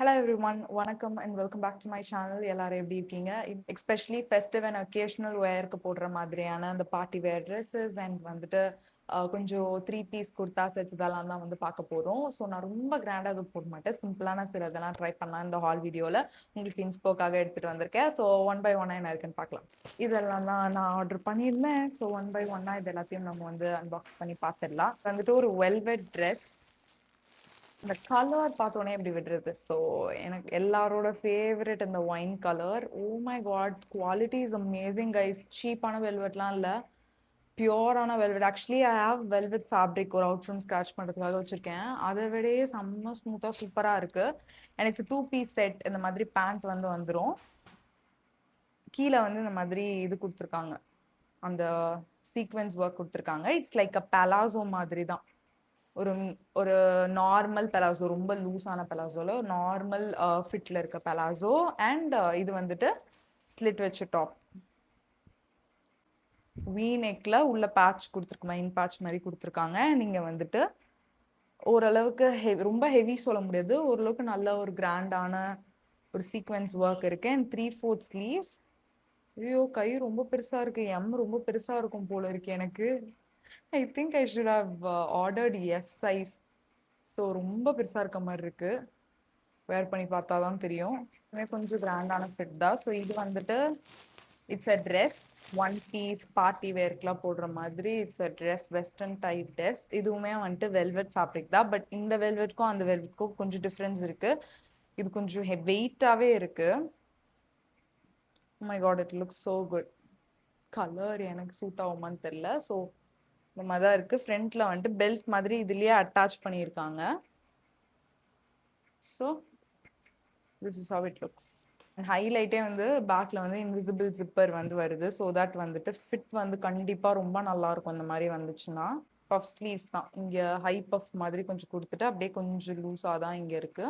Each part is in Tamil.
Hello everyone, வணக்கம் and welcome back to my channel. எல்லாரும் எப்படி இருக்கீங்க? Especially festive and occasional wearக்கு போடுற மாதிரியான அந்த பார்ட்டி வேர் ட்ரெஸ்ஸஸ் அண்ட் வந்துட்டு கொஞ்சம் த்ரீ பீஸ் குர்தா செட்ஸ் இதெல்லாம் தான் வந்து பார்க்க போறோம். ஸோ நான் ரொம்ப கிராண்டாக அது போட மாட்டேன், சிம்பிளான சில இதெல்லாம் ட்ரை பண்ணலாம் இந்த ஹால் வீடியோவில் உங்களுக்கு இன்ஸ்போக்காக எடுத்துட்டு வந்திருக்கேன். ஸோ ஒன் பை ஒன்னாக என்ன இருக்குன்னு பார்க்கலாம். இதெல்லாம் தான் நான் ஆர்டர் பண்ணியிருந்தேன். ஸோ ஒன் பை ஒன்னாக இது எல்லாத்தையும் நம்ம வந்து அன்பாக்ஸ் பண்ணி பார்த்துடலாம். வந்துட்டு ஒரு வெல்வெட் ட்ரெஸ். இந்த கலர் பார்த்தோன்னே எப்படி விடுறது. ஸோ எனக்கு எல்லாரோட ஃபேவரட் இந்த wine colour. Oh my god, quality is amazing guys. சீப்பான வெல்வெட்லாம் இல்லை, பியூரான velvet. Actually I have velvet fabric ஒரு அவுட் ஃப்ரம் ஸ்க்ராட்ச் பண்ணுறதுக்காக வச்சுருக்கேன். அதை விடையே செம்ம ஸ்மூத்தாக சூப்பராக இருக்குது. எனக்கு டூ பீஸ் செட் இந்த மாதிரி பேண்ட் வந்து வந்துடும். கீழே வந்து இந்த மாதிரி இது கொடுத்துருக்காங்க, அந்த சீக்வென்ஸ் ஒர்க் கொடுத்துருக்காங்க. இட்ஸ் லைக் அ பலாசோ மாதிரி தான். ஒரு ஒரு நார்மல் பெலாசோ, ரொம்ப லூஸான பெலாசோல நார்மல் ஃபிட்ல இருக்க பெலாசோ. அண்ட் இது வந்துட்டு ஸ்லிட் வச்ச டாப். வீ நெக்ல உள்ள பேட்ச் கொடுத்துருக்கு, மைன் பேட்ச் மாதிரி கொடுத்துருக்காங்க. நீங்க வந்துட்டு ஓரளவுக்கு ரொம்ப ஹெவி சொல்ல முடியாது, ஓரளவுக்கு நல்ல ஒரு கிராண்டான ஒரு சீக்வென்ஸ் ஒர்க் இருக்கு. And 3/4 sleeves. ஐயோ, கை ரொம்ப பெருசா இருக்கு. எம் ரொம்ப பெருசா இருக்கும் போல இருக்கு எனக்கு. I think I should have ordered S size. So ரொம்ப பெருசாக இருக்க மாதிரி இருக்கு. வேர் பண்ணி பார்த்தா தான் தெரியும். கொஞ்சம் கிராண்டான ஃபிட் தான். ஸோ இது வந்துட்டு it's a dress, one piece party வேர்க்கெலாம் போடுற மாதிரி. It's a dress, western type dress. இதுவுமே வந்துட்டு வெல்வெட் ஃபேப்ரிக் தான். பட் இந்த வெல்வெட்க்கும் அந்த வெல்வெட்க்கும் கொஞ்சம் டிஃப்ரென்ஸ் இருக்கு. இது கொஞ்சம் வெயிட்டாகவே இருக்கு. My god, it looks so good. Colour எனக்கு சூட் ஆகுமான்னு தெரியல. ஸோ இந்த மாதிரி தான் இருக்கு. ஃப்ரண்ட்ல வந்துட்டு பெல்ட் மாதிரி இதுலயே அட்டாச் பண்ணியிருக்காங்க. So this is how it looks. ஹைலைட்டே வந்து பேக்ல வந்து இன்விசிபிள் ஜிப்பர் வந்து வருது. ஸோ தட் வந்துட்டு ஃபிட் வந்து கண்டிப்பாக ரொம்ப நல்லா இருக்கும் இந்த மாதிரி வந்துச்சுன்னா. பஃப் ஸ்லீவ்ஸ் தான். இங்கே ஹை பஃப் மாதிரி கொஞ்சம் கொடுத்துட்டு அப்படியே கொஞ்சம் லூஸாக தான் இங்கே இருக்கு.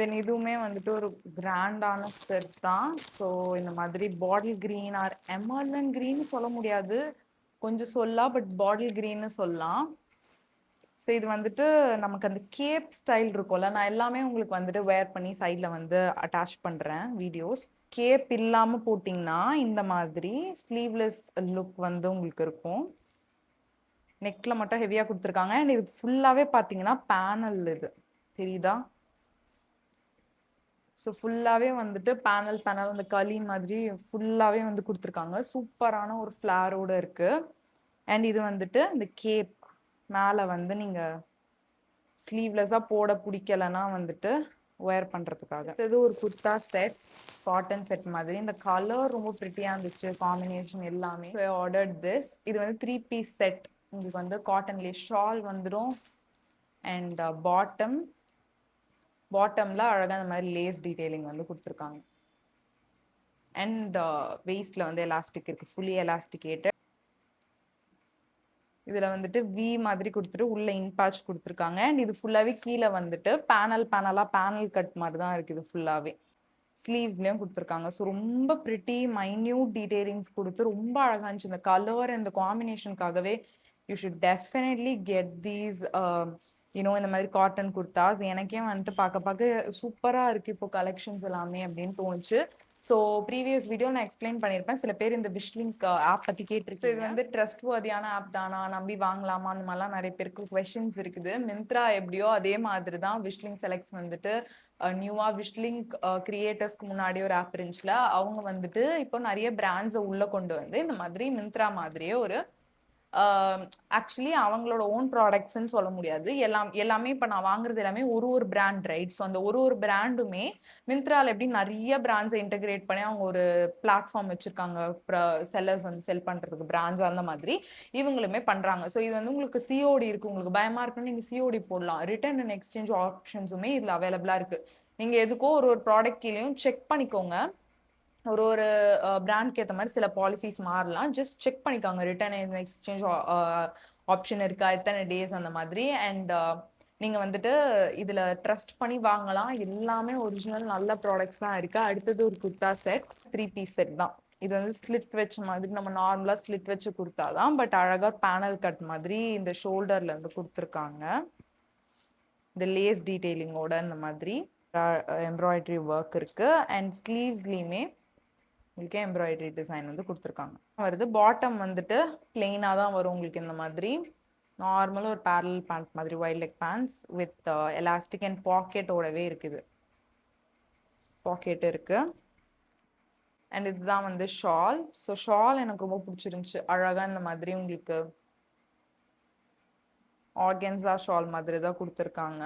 தென் இதுவுமே வந்துட்டு ஒரு கிராண்டான செட் தான். ஸோ இந்த மாதிரி பாட்டில் கிரீன் ஆர் எமர்லன் கிரீன் சொல்ல முடியாது, கொஞ்சம் சொல்லலாம், பட் பாட்டில் கிரீன்னு சொல்லலாம். ஸோ இது வந்துட்டு நமக்கு அந்த கேப் ஸ்டைல் இருக்கும்ல, நான் எல்லாமே உங்களுக்கு வந்துட்டு வேர் பண்ணி சைடில் வந்து அட்டாச் பண்ணுறேன் வீடியோஸ். கேப் இல்லாமல் போட்டிங்கன்னா இந்த மாதிரி ஸ்லீவ்லெஸ் லுக் வந்து உங்களுக்கு இருக்கும். நெக்கில் மட்டும் ஹெவியாக கொடுத்துருக்காங்க. அண்ட் இது ஃபுல்லாகவே பார்த்தீங்கன்னா பேனல், இது தெரியுதா? ஸோ ஃபுல்லாகவே வந்துட்டு பேனல் அந்த களி மாதிரி ஃபுல்லாகவே வந்து கொடுத்துருக்காங்க. சூப்பரான ஒரு ஃப்ளாரோட இருக்கு. அண்ட் இது வந்துட்டு இந்த கேப் மேலே வந்து நீங்கள் ஸ்லீவ்லெஸ்ஸாக போட பிடிக்கலைன்னா வந்துட்டு வேர் பண்ணுறதுக்காக. இது ஒரு குர்தா செட், காட்டன் செட் மாதிரி. இந்த கலர் ரொம்ப ப்ரிட்டியாக இருந்துச்சு, காம்பினேஷன் எல்லாமே. So ordered this. இது வந்து 3 பீஸ் செட். உங்களுக்கு வந்து காட்டன்லேயே ஷால் வந்துடும். அண்ட் பாட்டம்ல அழகாக அந்த மாதிரி லேஸ் டீடைலிங் வந்து கொடுத்துருக்காங்க. அண்ட் வெயிஸ்ட்ல வந்து எலாஸ்டிக் இருக்கு, ஃபுல்லி எலாஸ்டிகேட்டட். இதுல வந்துட்டு வி மாதிரி கொடுத்துட்டு உள்ள இன்பாச் கொடுத்துருக்காங்க. அண்ட் இது ஃபுல்லாவே கீழே வந்துட்டு பேனல் கட் மாதிரி தான் இருக்கு. இது ஃபுல்லாவே ஸ்லீவ்லயும் கொடுத்துருக்காங்க. ஸோ ரொம்ப ப்ரிட்டி மைன்யூட் டீடைலிங்ஸ் கொடுத்து ரொம்ப அழகா இருந்துச்சு. இந்த கலர் அண்ட் காம்பினேஷனுக்காகவே you should definitely get these இந்த மாதிரி காட்டன் குர்தாஸ். எனக்கே வந்துட்டு பார்க்க சூப்பராக இருக்குது இப்போ கலெக்ஷன்ஸ் எல்லாமே அப்படின்னு தோணுச்சு. ஸோ ப்ரீவியஸ் வீடியோ நான் எக்ஸ்பிளைன் பண்ணியிருப்பேன். சில பேர் இந்த விஷ்லிங்க் ஆப் பற்றி கேட்டிருக்கு. இது வந்து ட்ரஸ்ட் வர்தியான ஆப் தானா, நம்பி வாங்கலாமா, அந்த மாதிரிலாம் நிறைய பேருக்கு கொஸ்டின்ஸ் இருக்குது. மிந்த்ரா எப்படியோ அதே மாதிரி தான் விஷ்லிங்க் செலக்ட்ஸ் வந்துட்டு நியூவா விஷ்லிங்க் கிரியேட்டர்ஸ்க்கு முன்னாடி ஒரு ஆப் இருந்துச்சுல, அவங்க வந்துட்டு இப்போ நிறைய பிராண்ட்ஸை உள்ள கொண்டு வந்து இந்த மாதிரி மிந்த்ரா மாதிரியே ஒரு ஆக்சுவலி அவங்களோட ஓன் ப்ராடக்ட்ஸ்ன்னு சொல்ல முடியாது. எல்லாமே இப்போ நான் வாங்குறது எல்லாமே ஒரு பிராண்ட், ரைட்? ஸோ அந்த ஒரு பிராண்டுமே மிந்த்ரால எப்படி நிறைய பிராண்ட்ஸை இன்டகிரேட் பண்ணி அவங்க ஒரு பிளாட்ஃபார்ம் வச்சிருக்காங்க, செல்லர்ஸ் வந்து செல் பண்றதுக்கு பிராண்ட்ஸ், அந்த மாதிரி இவங்களுமே பண்றாங்க. ஸோ இது வந்து உங்களுக்கு சிஓடி இருக்கு, உங்களுக்கு பயமா இருக்குன்னு நீங்க சிஓடி போடலாம். ரிட்டர்ன் அண்ட் எக்ஸ்சேஞ்ச் ஆப்ஷன்ஸுமே இதுல அவைலபிளா இருக்கு. நீங்க எதுக்கோ ஒரு ப்ராடக்ட் கீழேயும் செக் பண்ணிக்கோங்க. ஒரு பிராண்ட்க்கு ஏற்ற மாதிரி சில பாலிசிஸ் மாறலாம். ஜஸ்ட் செக் பண்ணிக்கோங்க, ரிட்டர்ன் அண்ட் எக்ஸ்சேஞ்ச் ஆப்ஷன் இருக்கா, எத்தனை டேஸ் அந்த மாதிரி. அண்ட் நீங்க வந்துட்டு இதுல ட்ரஸ்ட் பண்ணி வாங்கலாம். எல்லாமே ஒரிஜினல் நல்ல ப்ராடக்ட்ஸ் தான் இருக்கு. அடுத்தது ஒரு குர்தா செட், 3 பீஸ் செட் தான். இது வந்து ஸ்லிட் வச்ச மாதிரி, நம்ம நார்மலா ஸ்லிட் வச்சு குர்தா தான், பட் அழகா பேனல் கட் மாதிரி இந்த ஷோல்டர்ல இருந்து கொடுத்துருக்காங்க, இந்த லேஸ் டீடைலிங்கோட இந்த மாதிரி. எம்ப்ராய்டரி ஒர்க் இருக்கு. அண்ட் ஸ்லீவ்ஸ்லயுமே உங்களுக்கு எம்ப்ராய்டரி டிசைன் வந்து கொடுத்துருக்காங்க. வருது பாட்டம் வந்துட்டு பிளெயினாக தான் வரும் உங்களுக்கு. இந்த மாதிரி நார்மலாக ஒரு பேரல் பேண்ட் மாதிரி wide leg pants with elastic and பாக்கெட்டோடவே இருக்குது. பாக்கெட் இருக்கு. அண்ட் இதுதான் வந்து ஷால். ஸோ ஷால் எனக்கு ரொம்ப பிடிச்சிருந்துச்சு. அழகா இந்த மாதிரி உங்களுக்கு ஆர்கன்ஸா ஷால் மாதிரி தான் கொடுத்துருக்காங்க.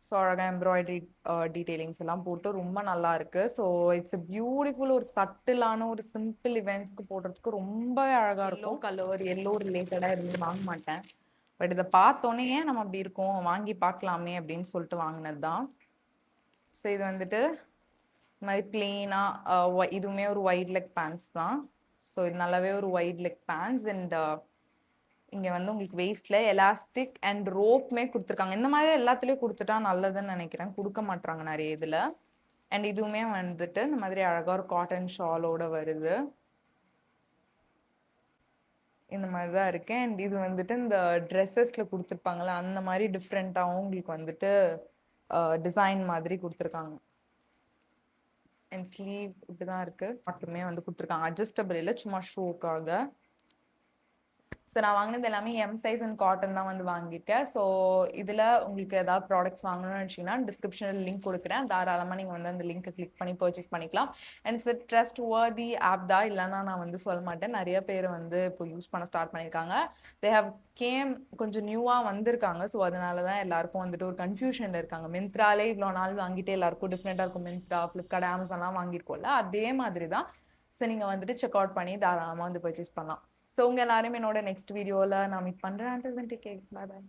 ஸோ அழகாக எம்ப்ராய்டரி டீட்டெயிலிங்ஸ் எல்லாம் போட்டு ரொம்ப நல்லா இருக்கு. ஸோ இட்ஸ் a பியூட்டிஃபுல் ஒரு சட்டிலான ஒரு சிம்பிள் இவெண்ட்ஸ்க்கு போடுறதுக்கு ரொம்ப அழகா இருக்கும். கலர் எல்லோ ரிலேட்டடாக இருந்து வாங்க மாட்டேன். பட் இதை பார்த்தோன்னே ஏன் நம்ம அப்படி இருக்கோம் வாங்கி பார்க்கலாமே அப்படின்னு சொல்லிட்டு வாங்கினது தான். ஸோ இது வந்துட்டு இந்த மாதிரி பிளெயினாக இதுவுமே ஒரு வைட் லெக் பேண்ட்ஸ் தான். ஸோ இது நல்லாவே ஒரு வைட் லெக் பேண்ட்ஸ். அண்ட் இங்க வந்து உங்களுக்கு வெயிஸ்ட்ல எலாஸ்டிக் அண்ட் ரோப்மே கொடுத்துருக்காங்க. இந்த மாதிரி எல்லாத்துலயும் கொடுத்துட்டா நல்லதுன்னு நினைக்கிறேன். கொடுக்க மாட்டாங்க நிறைய இதுல. அண்ட் இதுவுமே வந்துட்டு இந்த மாதிரி அழகா ஒரு காட்டன் ஷாலோட வருது. இந்த மாதிரி தான் இருக்கு. அண்ட் இது வந்துட்டு இந்த ட்ரெஸ்ஸஸ்ல கொடுத்துருப்பாங்கல்ல அந்த மாதிரி டிஃப்ரெண்ட்டாகவும் உங்களுக்கு வந்துட்டு டிசைன் மாதிரி கொடுத்துருக்காங்க. அண்ட் ஸ்லீவ் இப்படிதான் இருக்கு. மட்டுமே வந்து கொடுத்துருக்காங்க. அட்ஜஸ்டபிள் இல்லை, சும்மா ஷோக்காக. ஸோ நான் வாங்கினது எல்லாமே எம் சைஸ் அண்ட் காட்டன் தான் வந்து வாங்கியிருக்கேன். ஸோ இதில் உங்களுக்கு ஏதாவது ப்ராடக்ட்ஸ் வாங்கணும்னு நினச்சிங்கன்னா டிஸ்கிரிப்ஷனில் லிங்க் கொடுக்குறேன். தாராளமாக நீங்கள் வந்து அந்த லிங்க்கை கிளிக் பண்ணி பர்ச்சேஸ் பண்ணிக்கலாம். And it's trustworthy app தான், இல்லைன்னா நான் வந்து சொல்ல மாட்டேன். நிறைய பேர் வந்து இப்போ யூஸ் பண்ண ஸ்டார்ட் பண்ணியிருக்காங்க. தே ஹவ் கேம் கொஞ்சம் நியூவாக வந்திருக்காங்க. ஸோ அதனால தான் எல்லாருக்கும் வந்துட்டு ஒரு கன்ஃபியூஷனில் இருக்காங்க. மிந்த்ராலே இவ்வளோ நாள் வாங்கிட்டு எல்லாருக்கும் டிஃப்ரெண்ட்டாக இருக்கும். மிந்த்ரா, ஃப்ளிப்கார்ட், அமேசான்லாம் வாங்கியிருக்கோம்ல, அதே மாதிரி தான். ஸோ நீங்கள் வந்துட்டு செக் அவுட் பண்ணி தாராளமாக வந்து பர்ச்சேஸ் பண்ணலாம். ஸோ உங்கள் எல்லாரும் என்னோட நெக்ஸ்ட் வீடியோவில் நான் மீட் பண்ணுறேன். பாய் பாய்.